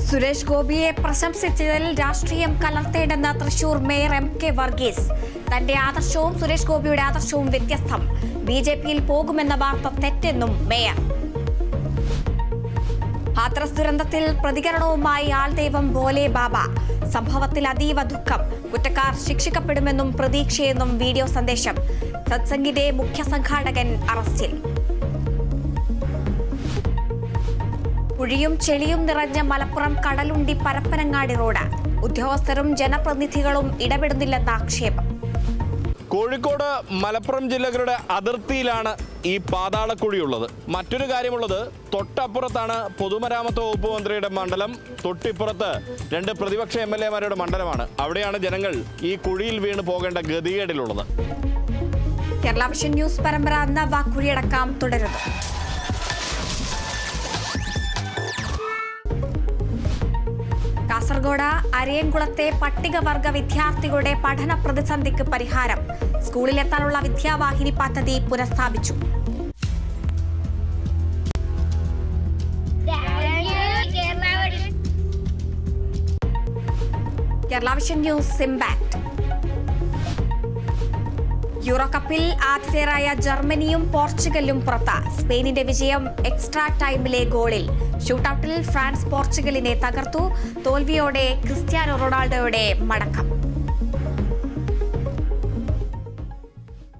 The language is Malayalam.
സുരേഷ് ഗോപിയെ പ്രശംസിച്ചതിൽ രാഷ്ട്രീയം കലർത്തേണ്ടെന്ന തൃശൂർ മേയർ MK വർഗീസ്. തന്റെ ആദർശവും സുരേഷ് ഗോപിയുടെ ആദർശവും വ്യത്യസ്തം. BJPയിൽ പോകുമെന്ന വാർത്ത തെറ്റെന്നും മേയർ. ഹാത്രസ് ദുരന്തത്തിൽ പ്രതികരണവുമായി ആൾദൈവം ഭോലെ ബാബ. സംഭവത്തിൽ അതീവ ദുഃഖം. കുറ്റക്കാർ ശിക്ഷിക്കപ്പെടുമെന്നും പ്രതീക്ഷയെന്നും വീഡിയോ സന്ദേശം. സത്സംഗിന്റെ മുഖ്യ സംഘാടകൻ അറസ്റ്റിൽ. കുഴിയും ചെളിയും നിറഞ്ഞ മലപ്പുറം കടലുണ്ടി പരപ്പനങ്ങാടി റോഡ്. ഉദ്യോഗസ്ഥരും ജനപ്രതിനിധികളും ഇടപെടുന്നില്ലെന്ന ആക്ഷേപം. കോഴിക്കോട് മലപ്പുറം ജില്ലകളുടെ അതിർത്തിയിലാണ് ഈ പാതാളക്കുഴിയുള്ളത്. മറ്റൊരു കാര്യമുള്ളത്, തൊട്ടപ്പുറത്താണ് പൊതുമരാമത്ത് വകുപ്പ് മന്ത്രിയുടെ മണ്ഡലം, തൊട്ടിപ്പുറത്ത് 2 പ്രതിപക്ഷ MLA-മാരുടെ മണ്ഡലമാണ്. അവിടെയാണ് ജനങ്ങൾ ഈ കുഴിയിൽ വീണ് പോകേണ്ട ഗതികേടിലുള്ളത്. കേരള വിഷൻ ന്യൂസ് പരമ്പര നവ കുഴിയടക്കാം തുടരുന്നു. കാസർഗോഡ് അരയൻകുളത്തെ പട്ടികവർഗ വിദ്യാർത്ഥികളുടെ പഠന പ്രതിസന്ധിക്ക് പരിഹാരം. സ്കൂളിലെത്താനുള്ള വിദ്യാവാഹിനി പദ്ധതി പുനഃസ്ഥാപിച്ചു. Kerala vision news impact. Euro കപ്പിൽ ആതിഥേയരായ ജർമ്മനിയും പോർച്ചുഗലും പുറത്ത്. സ്പെയിനിന്റെ വിജയം എക്സ്ട്രാ ടൈമിലെ ഗോളിൽ. ഷൂട്ടൌട്ടിൽ ഫ്രാൻസ് പോർച്ചുഗലിനെ തകർത്തു. തോൽവിയോടെ ക്രിസ്ത്യാനോ റൊണാൾഡോയുടെ മടക്കം.